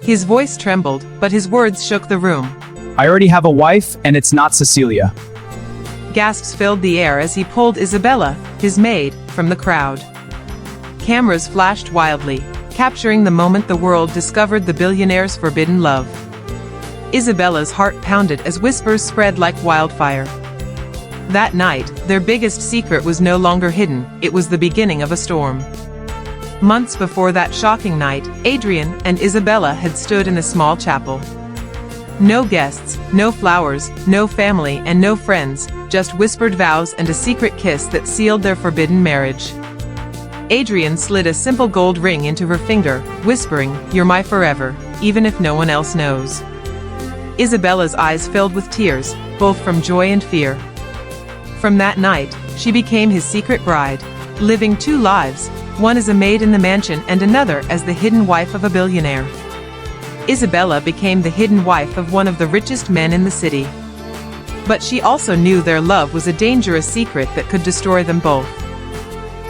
His voice trembled, but his words shook the room. I already have a wife, and it's not Cecilia. Gasps filled the air as he pulled Isabella, his maid, from the crowd. Cameras flashed wildly, capturing the moment the world discovered the billionaire's forbidden love. Isabella's heart pounded as whispers spread like wildfire. That night, their biggest secret was no longer hidden, it was the beginning of a storm. Months before that shocking night, Adrian and Isabella had stood in a small chapel. No guests, no flowers, no family, and no friends, just whispered vows and a secret kiss that sealed their forbidden marriage. Adrian slid a simple gold ring into her finger, whispering, "You're my forever, even if no one else knows." Isabella's eyes filled with tears, both from joy and fear. From that night, she became his secret bride, living two lives, one as a maid in the mansion and another as the hidden wife of a billionaire. Isabella became the hidden wife of one of the richest men in the city. But she also knew their love was a dangerous secret that could destroy them both.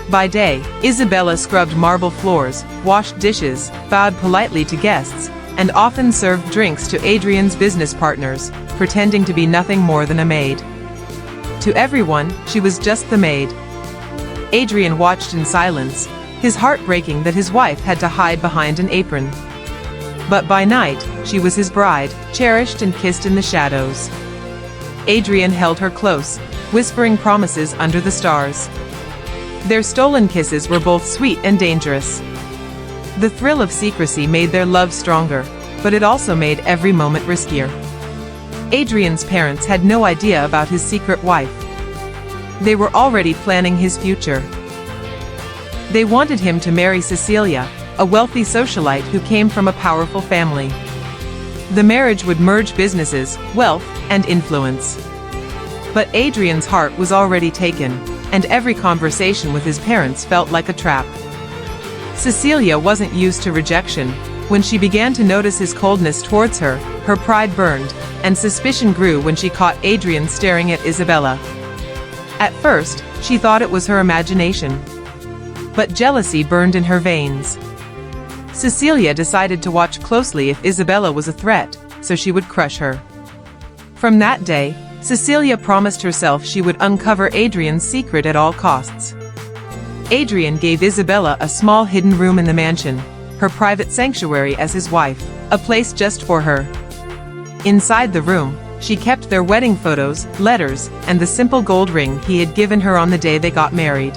By day, Isabella scrubbed marble floors, washed dishes, bowed politely to guests, and often served drinks to Adrian's business partners, pretending to be nothing more than a maid. To everyone, she was just the maid. Adrian watched in silence, his heart breaking that his wife had to hide behind an apron. But by night, she was his bride, cherished and kissed in the shadows. Adrian held her close, whispering promises under the stars. Their stolen kisses were both sweet and dangerous. The thrill of secrecy made their love stronger, but it also made every moment riskier. Adrian's parents had no idea about his secret wife. They were already planning his future. They wanted him to marry Cecilia, a wealthy socialite who came from a powerful family. The marriage would merge businesses, wealth, and influence. But Adrian's heart was already taken, and every conversation with his parents felt like a trap. Cecilia wasn't used to rejection. When she began to notice his coldness towards her, her pride burned, and suspicion grew when she caught Adrian staring at Isabella. At first, she thought it was her imagination. But jealousy burned in her veins. Cecilia decided to watch closely if Isabella was a threat, so she would crush her. From that day, Cecilia promised herself she would uncover Adrian's secret at all costs. Adrian gave Isabella a small hidden room in the mansion, her private sanctuary as his wife, a place just for her. Inside the room, she kept their wedding photos, letters, and the simple gold ring he had given her on the day they got married.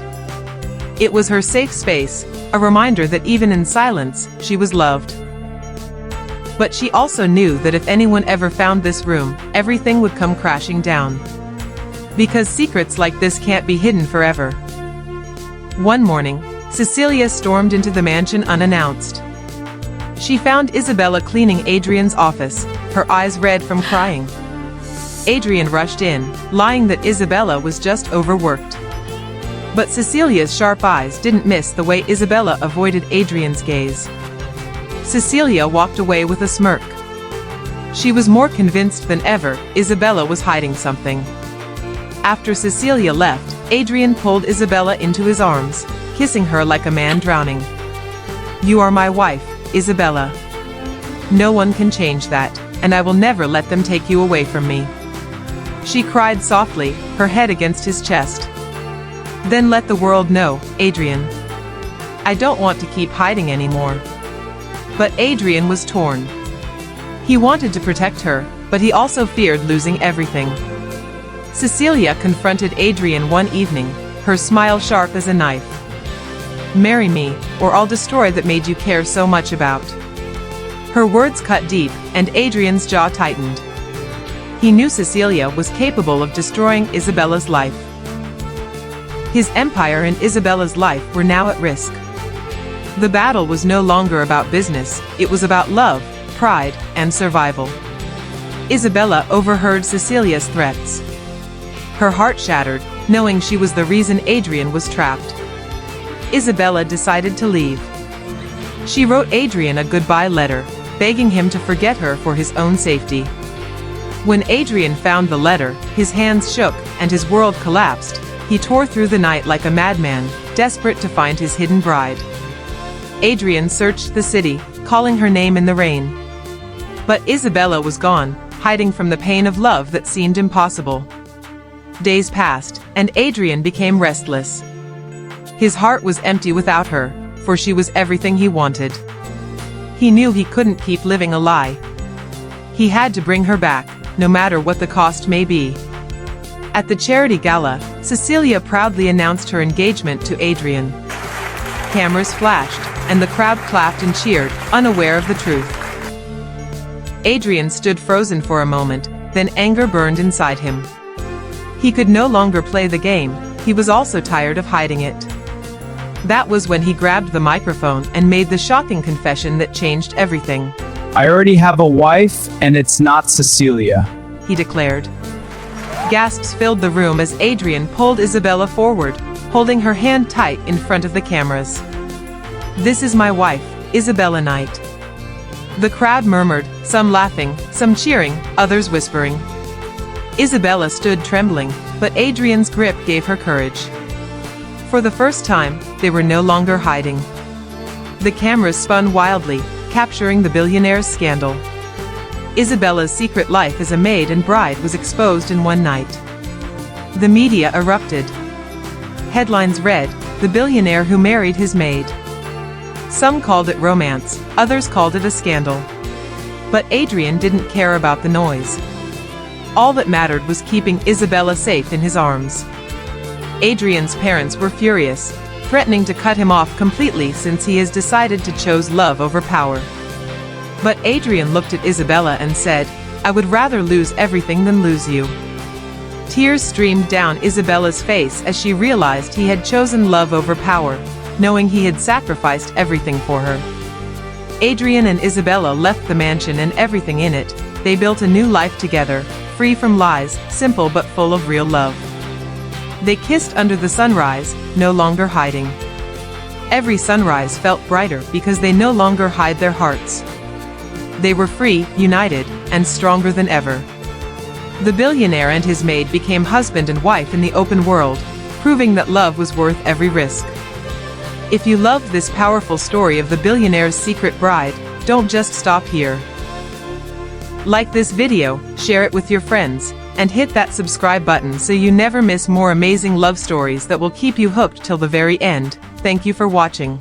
It was her safe space, a reminder that even in silence, she was loved. But she also knew that if anyone ever found this room, everything would come crashing down. Because secrets like this can't be hidden forever. One morning, Cecilia stormed into the mansion unannounced. She found Isabella cleaning Adrian's office, her eyes red from crying. Adrian rushed in, lying that Isabella was just overworked. But Cecilia's sharp eyes didn't miss the way Isabella avoided Adrian's gaze. Cecilia walked away with a smirk. She was more convinced than ever Isabella was hiding something. After Cecilia left, Adrian pulled Isabella into his arms, kissing her like a man drowning. "You are my wife, Isabella. No one can change that, and I will never let them take you away from me." She cried softly, her head against his chest. "Then let the world know, Adrian. I don't want to keep hiding anymore." But Adrian was torn. He wanted to protect her, but he also feared losing everything. Cecilia confronted Adrian one evening, her smile sharp as a knife. "Marry me, or I'll destroy that made you care so much about." Her words cut deep, and Adrian's jaw tightened. He knew Cecilia was capable of destroying Isabella's life. His empire and Isabella's life were now at risk. The battle was no longer about business, it was about love, pride, and survival. Isabella overheard Cecilia's threats. Her heart shattered, knowing she was the reason Adrian was trapped. Isabella decided to leave. She wrote Adrian a goodbye letter, begging him to forget her for his own safety. When Adrian found the letter, his hands shook, and his world collapsed. He tore through the night like a madman, desperate to find his hidden bride. Adrian searched the city, calling her name in the rain. But Isabella was gone, hiding from the pain of love that seemed impossible. Days passed, and Adrian became restless. His heart was empty without her, for she was everything he wanted. He knew he couldn't keep living a lie. He had to bring her back, no matter what the cost may be. At the charity gala, Cecilia proudly announced her engagement to Adrian. Cameras flashed, and the crowd clapped and cheered, unaware of the truth. Adrian stood frozen for a moment, then anger burned inside him. He could no longer play the game, he was also tired of hiding it. That was when he grabbed the microphone and made the shocking confession that changed everything. I already have a wife, and it's not Cecilia, he declared. Gasps filled the room as Adrian pulled Isabella forward, holding her hand tight in front of the cameras. This is my wife, Isabella Knight. The crowd murmured, some laughing, some cheering, others whispering. Isabella stood trembling, but Adrian's grip gave her courage. For the first time, they were no longer hiding. The cameras spun wildly, capturing the billionaire's scandal. Isabella's secret life as a maid and bride was exposed in one night. The media erupted. Headlines read, "The billionaire who married his maid." Some called it romance, others called it a scandal. But Adrian didn't care about the noise. All that mattered was keeping Isabella safe in his arms. Adrian's parents were furious, threatening to cut him off completely since he has decided to choose love over power. But Adrian looked at Isabella and said, "I would rather lose everything than lose you." Tears streamed down Isabella's face as she realized he had chosen love over power, knowing he had sacrificed everything for her. Adrian and Isabella left the mansion and everything in it. They built a new life together, free from lies, simple but full of real love. They kissed under the sunrise, no longer hiding. Every sunrise felt brighter because they no longer hide their hearts. They were free, united, and stronger than ever. The billionaire and his maid became husband and wife in the open world, proving that love was worth every risk. If you loved this powerful story of the billionaire's secret bride, don't just stop here. Like this video, share it with your friends, and hit that subscribe button so you never miss more amazing love stories that will keep you hooked till the very end. Thank you for watching.